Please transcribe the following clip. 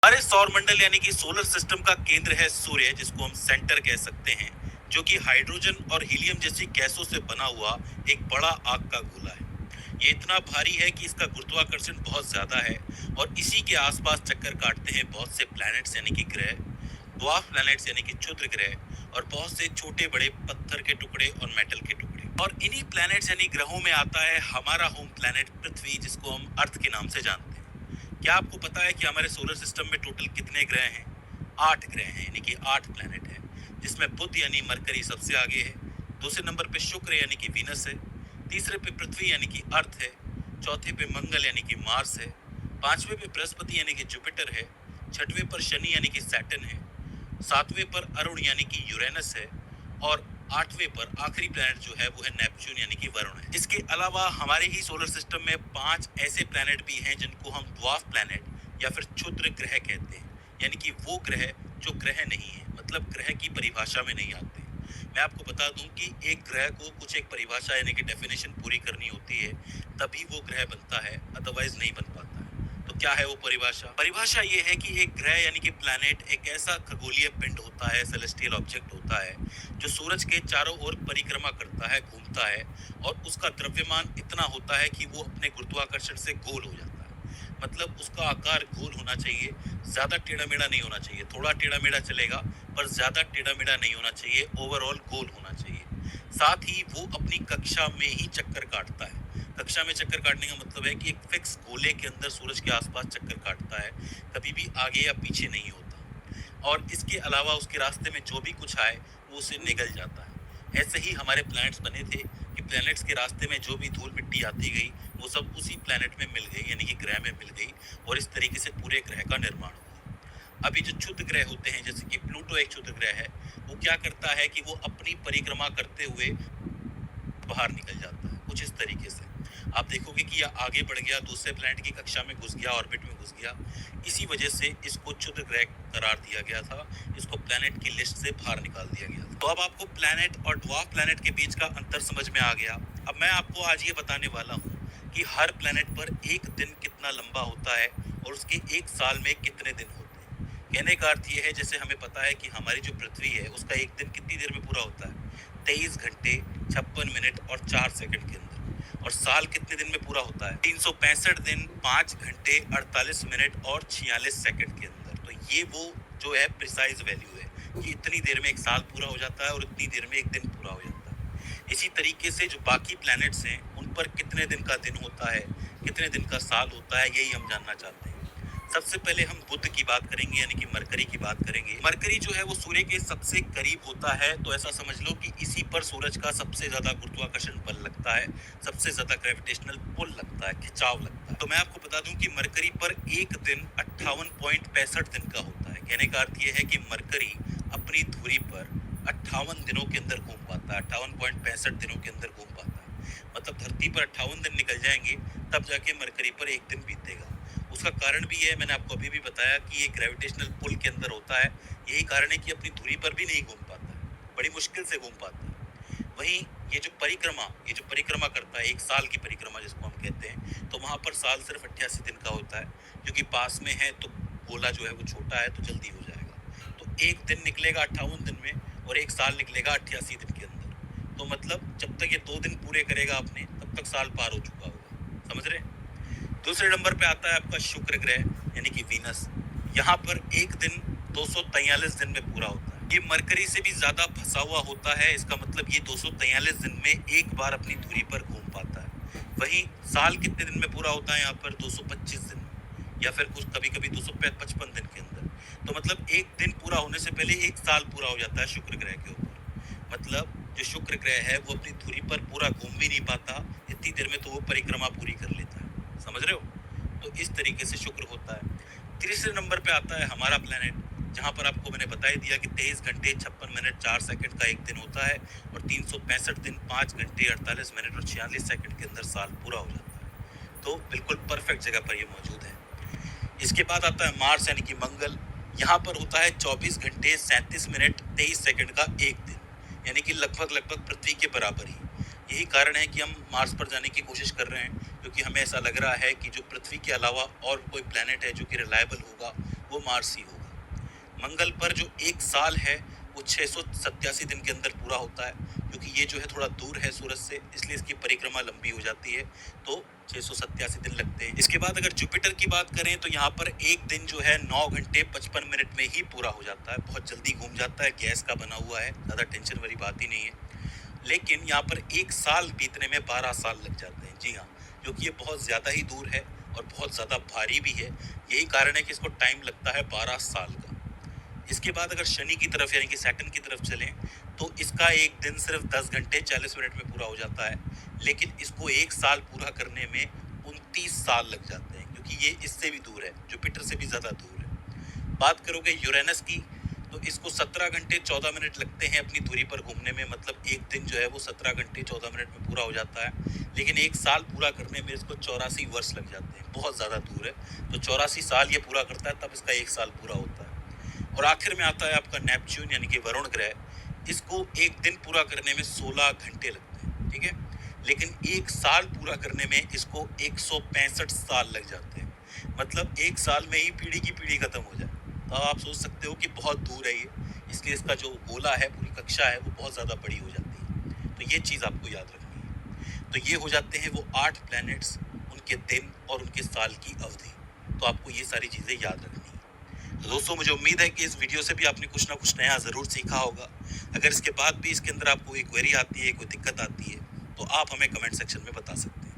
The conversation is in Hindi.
हमारे सौर मंडल यानी कि सोलर सिस्टम का केंद्र है सूर्य, जिसको हम सेंटर कह सकते हैं, जो कि हाइड्रोजन और हीलियम जैसी गैसों से बना हुआ एक बड़ा आग का गोला है। ये इतना भारी है कि इसका गुरुत्वाकर्षण बहुत ज्यादा है और इसी के आसपास चक्कर काटते हैं बहुत से प्लैनेट्स यानी कि ग्रह, ड्वार्फ प्लैनेट्स यानी कि क्षुद्र ग्रह, और बहुत से छोटे बड़े पत्थर के टुकड़े और मेटल के टुकड़े। और इन्हीं प्लैनेट्स यानी ग्रहों में आता है हमारा होम प्लैनेट पृथ्वी, जिसको हम अर्थ के नाम से जानते हैं। क्या आपको पता है कि हमारे सोलर सिस्टम में टोटल कितने ग्रह हैं? 8 ग्रह हैं, यानी कि 8 प्लैनेट हैं, जिसमें बुध यानी मरकरी सबसे आगे है, दूसरे नंबर पे शुक्र यानी कि वीनस है, तीसरे पे पृथ्वी यानी कि अर्थ है, चौथे पे मंगल यानी कि मार्स है, पांचवे पे बृहस्पति यानी कि जुपिटर है, छठवें पर शनि यानी कि सैटर्न है, सातवें पर अरुण यानी कि यूरेनस है, और आठवें पर आखिरी प्लैनेट जो है वो है नेपच्यून यानी कि वरुण है। इसके अलावा हमारे ही सोलर सिस्टम में 5 ऐसे प्लैनेट भी हैं जिनको हम ड्वार्फ प्लैनेट या फिर क्षुद्र ग्रह कहते हैं, यानी कि वो ग्रह जो ग्रह नहीं है, मतलब ग्रह की परिभाषा में नहीं आते। मैं आपको बता दूं कि एक ग्रह को कुछ एक परिभाषा यानी कि डेफिनेशन पूरी करनी होती है, तभी वो ग्रह बनता है, अदरवाइज नहीं बन पाता है। तो क्या है वो परिभाषा? परिभाषा ये है कि एक ग्रह यानी कि प्लैनेट एक ऐसा खगोलीय पिंड होता है, सेलेस्टियल ऑब्जेक्ट होता है, जो सूरज के चारों ओर परिक्रमा करता है, घूमता है, और उसका द्रव्यमान इतना होता है कि वो अपने गुरुत्वाकर्षण से गोल हो जाता है। मतलब उसका आकार गोल होना चाहिए, ज्यादा टेढ़ा मेढ़ा नहीं होना चाहिए। थोड़ा टेढ़ा मेढ़ा चलेगा, पर ज्यादा टेढ़ा मेढ़ा नहीं होना चाहिए, ओवरऑल गोल होना चाहिए। साथ ही वो अपनी कक्षा में ही चक्कर काटता है। कक्षा में चक्कर काटने का मतलब है कि एक फिक्स गोले के अंदर सूरज के आसपास चक्कर काटता है, कभी भी आगे या पीछे नहीं होता। और इसके अलावा उसके रास्ते में जो भी कुछ आए वो उसे निगल जाता है। ऐसे ही हमारे प्लैनेट्स बने थे कि प्लैनेट्स के रास्ते में जो भी धूल मिट्टी आती गई वो सब उसी प्लैनेट में मिल गई, यानी कि ग्रह में मिल गई, और इस तरीके से पूरे ग्रह का निर्माण हुआ। अभी जो क्षुद्र ग्रह होते हैं, जैसे कि प्लूटो एक क्षुद्र ग्रह है, वो क्या करता है कि वो अपनी परिक्रमा करते हुए बाहर निकल जाता है कुछ इस तरीके से। आप देखोगे कि यह आगे बढ़ गया, दूसरे प्लैनेट की कक्षा में घुस गया, ऑर्बिट में घुस गया। इसी वजह से इसको क्षुद्र ग्रह करार दिया गया था, इसको प्लैनेट की लिस्ट से बाहर निकाल दिया गया था। तो अब आपको प्लैनेट और ड्वार्फ प्लैनेट के बीच का अंतर समझ में आ गया। अब मैं आपको आज ये बताने वाला हूँ कि हर प्लैनेट पर एक दिन कितना लंबा होता है और उसके एक साल में कितने दिन होते हैं। कहने का अर्थ ये है, जैसे हमें पता है कि हमारी जो पृथ्वी है उसका एक दिन कितनी देर में पूरा होता है? 23 घंटे 56 मिनट और 4 सेकंड के अंदर। और साल कितने दिन में पूरा होता है? 365 दिन 5 घंटे 48 मिनट और 46 सेकंड के अंदर। तो ये वो जो है प्रिसाइज वैल्यू है कि इतनी देर में एक साल पूरा हो जाता है और इतनी देर में एक दिन पूरा हो जाता है। इसी तरीके से जो बाकी प्लैनेट्स हैं उन पर कितने दिन का दिन होता है, कितने दिन का साल होता है, यही हम जानना चाहते हैं। सबसे पहले हम बुध की बात करेंगे, यानी कि मरकरी की बात करेंगे। मरकरी जो है वो सूर्य के सबसे करीब होता है, तो ऐसा समझ लो कि इसी पर सूरज का सबसे ज्यादा गुरुत्वाकर्षण बल लगता है, सबसे ज्यादा ग्रेविटेशनल पुल लगता है, खिंचाव लगता है। तो मैं आपको बता दूं कि मरकरी पर एक दिन 58.65 दिन का होता है। कहने का अर्थ ये है कि मरकरी अपनी धुरी पर 58 दिनों के अंदर घूम पाता है, 58.65 दिनों के अंदर घूम पाता है। मतलब धरती पर 58 दिन निकल जाएंगे, तब जाके मरकरी पर एक दिन बीतेगा। उसका कारण भी है, मैंने आपको अभी भी बताया कि ये ग्रेविटेशनल पुल के अंदर होता है। यही कारण है कि अपनी धुरी पर भी नहीं घूम पाता है, बड़ी मुश्किल से घूम पाता है। वहीं ये जो परिक्रमा करता है, एक साल की परिक्रमा जिसको हम कहते हैं, तो वहां पर साल सिर्फ 88 दिन का होता है, क्योंकि पास में है तो गोला जो है वो छोटा है तो जल्दी हो जाएगा। तो एक दिन निकलेगा 58 दिन में और एक साल निकलेगा 88 दिन के अंदर। तो मतलब जब तक ये 2 दिन पूरे करेगा अपने, तब तक साल पार हो चुका होगा। समझ रहे? दूसरे नंबर पे आता है आपका शुक्र ग्रह यानी कि वीनस। यहाँ पर एक दिन 243 दिन में पूरा होता है। ये मरकरी से भी ज्यादा फंसा हुआ होता है, इसका मतलब ये 243 दिन में एक बार अपनी धुरी पर घूम पाता है। वहीं साल कितने दिन में पूरा होता है? यहाँ पर 225 दिन, या फिर कुछ कभी कभी 255 दिन के अंदर। तो मतलब एक दिन पूरा होने से पहले एक साल पूरा हो जाता है शुक्र ग्रह के ऊपर। मतलब जो शुक्र ग्रह है वो अपनी धुरी पर पूरा घूम भी नहीं पाता, इतनी देर में तो वो परिक्रमा पूरी कर लेता है। समझ रहे हो? तो इस तरीके से शुक्र होता है। तीसरे नंबर पे आता है हमारा प्लेनेट, जहां पर आपको मैंने बता ही दिया कि 23 घंटे 56 मिनट 4 सेकंड का एक दिन होता है, और 365 दिन 5 घंटे 48 मिनट और 46 सेकंड के अंदर साल पूरा हो जाता है। तो बिल्कुल परफेक्ट जगह पर ये मौजूद है। इसके बाद आता है मार्स यानी कि मंगल। यहाँ पर होता है 24 घंटे 37 मिनट 23 सेकंड का एक दिन, यानी कि लगभग पृथ्वी के बराबर ही। यही कारण है कि हम मार्स पर जाने की कोशिश कर रहे हैं, क्योंकि हमें ऐसा लग रहा है कि जो पृथ्वी के अलावा और कोई प्लेनेट है जो कि रिलायबल होगा, वो मार्स ही होगा। मंगल पर जो एक साल है वो 687 दिन के अंदर पूरा होता है, क्योंकि ये जो है थोड़ा दूर है सूरज से, इसलिए इसकी परिक्रमा लंबी हो जाती है, तो 687 दिन लगते हैं। इसके बाद अगर जुपिटर की बात करें तो यहाँ पर एक दिन जो है 9 घंटे 55 मिनट में ही पूरा हो जाता है, बहुत जल्दी घूम जाता है, गैस का बना हुआ है, ज़्यादा टेंशन वाली बात ही नहीं है। लेकिन यहाँ पर एक साल बीतने में 12 साल लग जाते हैं, जी हाँ, क्योंकि ये बहुत ज़्यादा ही दूर है और बहुत ज़्यादा भारी भी है, यही कारण है कि इसको टाइम लगता है 12 साल का। इसके बाद अगर शनि की तरफ यानी कि सैटर्न की तरफ चलें तो इसका एक दिन सिर्फ 10 घंटे 40 मिनट में पूरा हो जाता है, लेकिन इसको एक साल पूरा करने में 29 साल लग जाते हैं, क्योंकि ये इससे भी दूर है, जुपिटर से भी ज़्यादा दूर है। बात करोगे यूरेनस की तो इसको 17 घंटे 14 मिनट लगते हैं अपनी दूरी पर घूमने में, मतलब एक दिन जो है वो 17 घंटे 14 मिनट में पूरा हो जाता है, लेकिन एक साल पूरा करने में इसको 84 वर्ष लग जाते हैं, बहुत ज़्यादा दूर है, तो 84 साल ये पूरा करता है, तब इसका एक साल पूरा होता है। और आखिर में आता है आपका नेपच्यून यानी कि वरुण ग्रह, इसको एक दिन पूरा करने में 16 घंटे लगते हैं, ठीक है, लेकिन एक साल पूरा करने में इसको 165 साल लग जाते हैं, मतलब एक साल में ही पीढ़ी की पीढ़ी खत्म हो जाए। तो आप सोच सकते हो कि बहुत दूर है ये, इसलिए इसका जो गोला है, पूरी कक्षा है, वो बहुत ज़्यादा बड़ी हो जाती है, तो ये चीज़ आपको याद रखनी है। तो ये हो जाते हैं वो 8 प्लैनेट्स, उनके दिन और उनके साल की अवधि, तो आपको ये सारी चीज़ें याद रखनी है। तो दोस्तों मुझे उम्मीद है कि इस वीडियो से भी आपने कुछ ना कुछ नया ज़रूर सीखा होगा। अगर इसके बाद भी इसके अंदर आपको कोई क्वेरी आती है, कोई दिक्कत आती है, तो आप हमें कमेंट सेक्शन में बता सकते हैं।